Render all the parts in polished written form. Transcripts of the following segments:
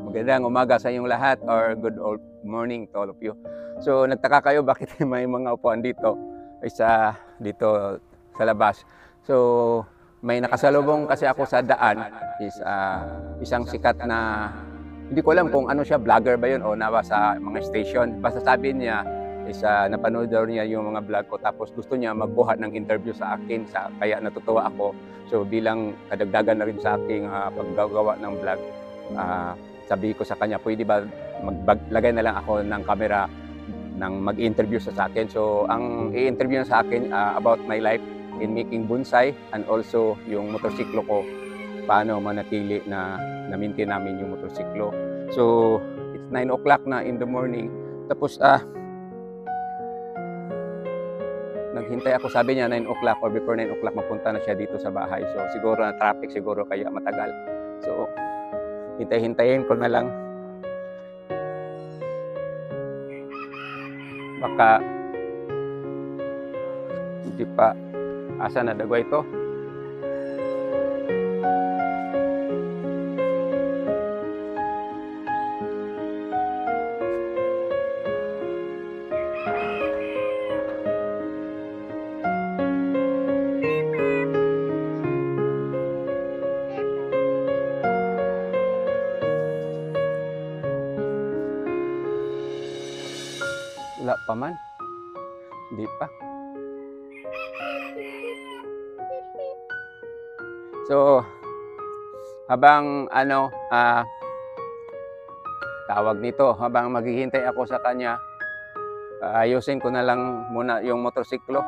Magandang umaga sa inyong lahat or good old morning to all of you. So nagtaka kayo bakit may mga upuan dito dito sa labas. So may nakasalubong kasi ako sa daan is isang sikat na hindi ko alam kung ano siya, vlogger ba yun o nawa sa mga station. Basta sabi niya is napanood daw niya yung mga vlog ko tapos gusto niya magbuhat ng interview sa akin, kaya natutuwa ako. So bilang kadagdagan na rin sa aking paggagawa ng vlog, sabi ko sa kanya, pwede ba maglagay na lang ako ng camera nang mag-interview sa akin. So ang i-interview sa akin about my life in making bonsai and also yung motorsiklo ko, paano manatili na na-maintain namin yung motorsiklo. So it's 9 o'clock na in the morning. Tapos naghintay ako, sabi niya 9 o'clock or before 9 o'clock mapunta na siya dito sa bahay. So siguro na traffic siguro kaya matagal. So hintay-hintayin ko na lang. Baka hindi pa. Asa na dagway ito? Wala pa man. Hindi pa. So, habang tawag nito, habang maghihintay ako sa kanya, ayusin ko na lang muna yung motorsiklo.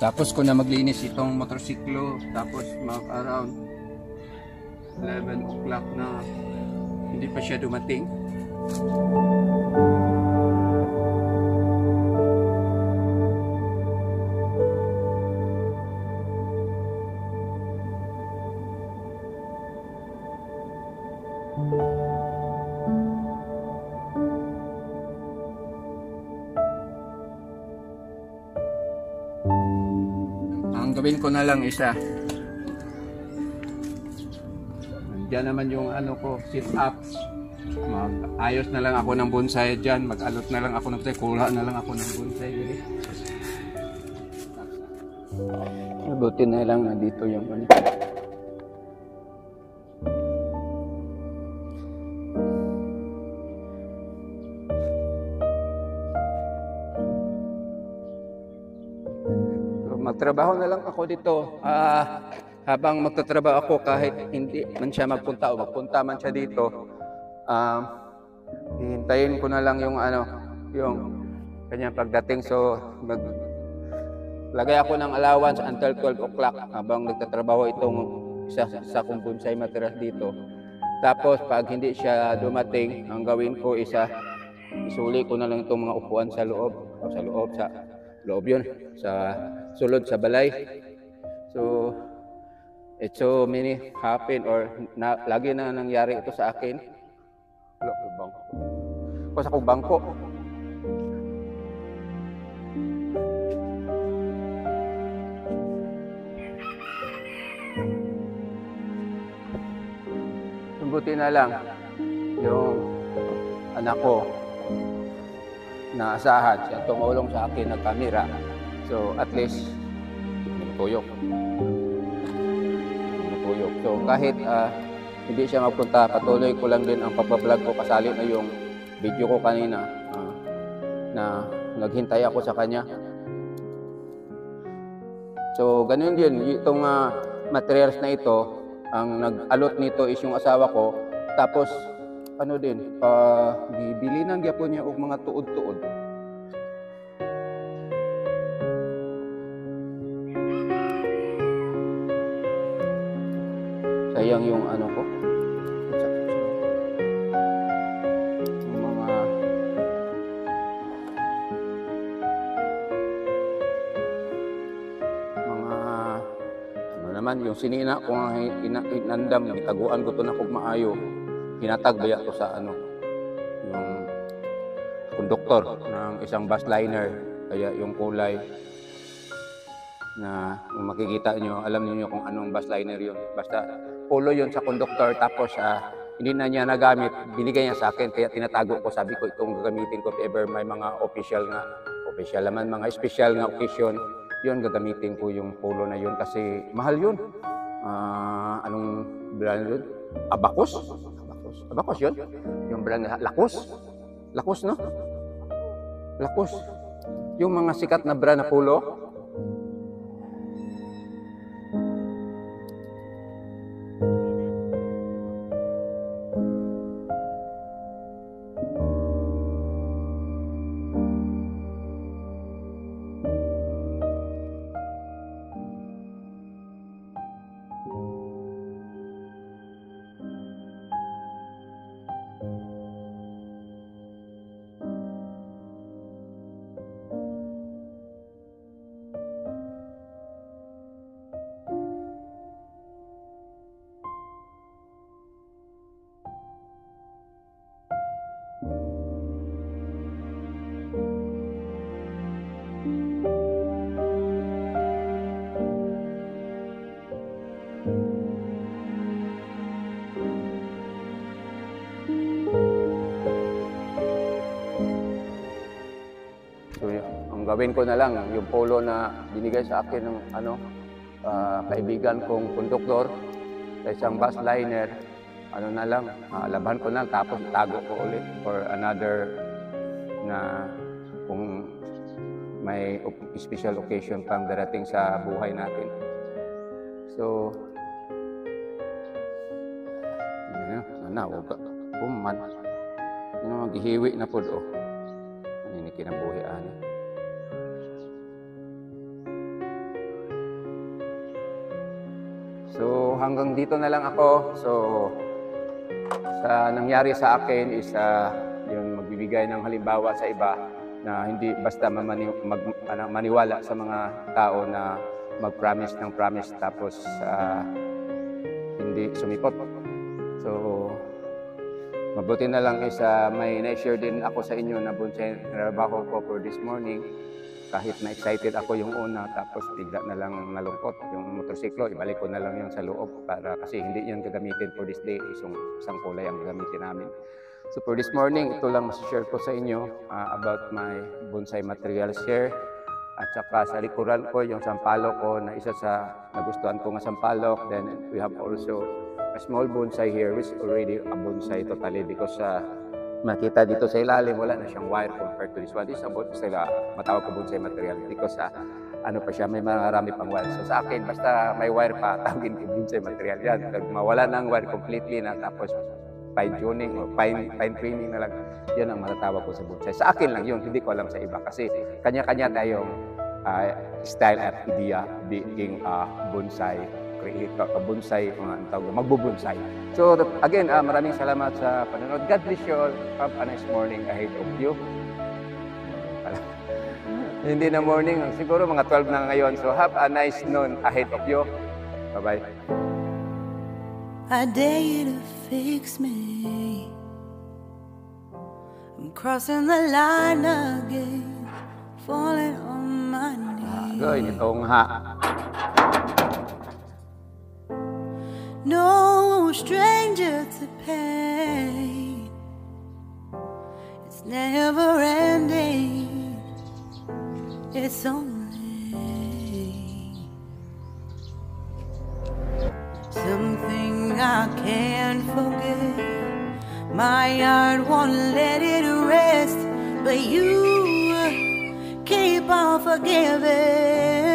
Tapos ko na maglinis itong motorsiklo, tapos around 11 o'clock na hindi pa siya dumating. Ang gawin ko na lang isa, nandiyan naman yung ko, sit up. Mag-ayos na lang ako ng bonsai dyan, mag-alot na lang ako ng bonsai, kuha na lang ako ng bonsai. Mabuti na lang na dito yung magtrabaho na lang ako dito. Habang magtatrabaho ako, kahit hindi man siya magpunta o magpunta man siya dito, hihintayin ko na lang yung yung kanyang pagdating. So maglagay ako ng allowance until 12 o'clock habang nagtatrabaho itong isa kong bonsai materials dito. Tapos pag hindi siya dumating, ang gawin ko isuli ko na lang itong mga upuan sa loob yun, sa sulod sa balay. So It's so many happen or lagi na nangyari ito sa akin. Bangko. Kasi akong bangko. Buti na lang yung anak ko na asahan siya tumulong sa akin ng kamera. So at least tumutuyok. So kahit hindi siya magpunta, patuloy ko lang din ang pagbablog ko. Kasali na yung video ko kanina na naghintay ako sa kanya. So ganun din itong materials na ito. Ang nag-alot nito is yung asawa ko. Tapos, ano din, bibili ng gyapon niya og mga tuod-tuod. Sayang yung ano ko. Yung mga naman yung sinina ko nga inandam, itaguan ko to na kog maayo. Hinatag baya ko sa ano yung konduktor ng isang bus liner, kaya yung kulay na kung makikita nyo, alam niyo kung anong bus liner yun. Basta pulo yun sa konduktor, tapos hindi na niya nagamit, binigay niya sa akin, kaya tinatago ko. Sabi ko itong gagamitin ko if ever may mga official naman, mga special na occasion, yun gagamitin ko yung polo na yun kasi mahal yun. Anong brand yun? Abacus yun? Yung brand na Lacoste, no? Lacoste. Yung mga sikat na brand na polo. Gawin ko na lang yung polo na binigay sa akin ng kaibigan kong konduktor sa isang bus liner. Na lang, laban ko na, tapos tago ko ulit for another na kung may special occasion pang darating sa buhay natin. So, huwag ka puman. Maghihiwi na po do. Ano yung kinabuhian. So hanggang dito na lang ako. So sa nangyari sa akin is yung magbibigay ng halimbawa sa iba na hindi basta maniwala sa mga tao na mag-promise ng promise tapos hindi sumipot. So mabuti na lang is may na-share din ako sa inyo na bonsai trabaho ko for this morning. Kahit na excited ako yung una, tapos bigla na lang nalungkot. Yung motorsiklo, ibalik ko na lang yung sa loob para kasi hindi yan gagamitin for this day. Isang kulay ang gagamitin namin. So for this morning, ito lang share ko sa inyo about my bonsai materials here. At saka sa likuran ko, yung sampalok ko na isa sa nagustuhan ko nga sampalok. Then we have also a small bonsai here, which is already a bonsai totally because makita dito sa ilalim, wala na siyang wire compared to this one. This is about sila matawag ko bonsai material because ano pa siya, may marami pang wire. So sa akin, basta may wire pa, tawagin ko bonsai material yan. Mawala ng wire completely na tapos fine tuning o fine trimming na lang, yan ang matatawag ko sa bonsai. Sa akin lang yun, hindi ko alam sa iba kasi kanya-kanya tayong style at idea being bonsai creator, bonsai, magbubonsai. So again, maraming salamat sa panonood. God bless you all. Have a nice morning ahead of you. Hindi na morning, siguro mga 12 na ngayon. So have a nice noon ahead of you. Bye-bye. I dare you to fix me. I'm crossing the line again, falling on my knees. Goy, nitong ha. No stranger to pain. It's never ending. It's only something I can't forget. My heart won't let it rest, but you keep on forgiving.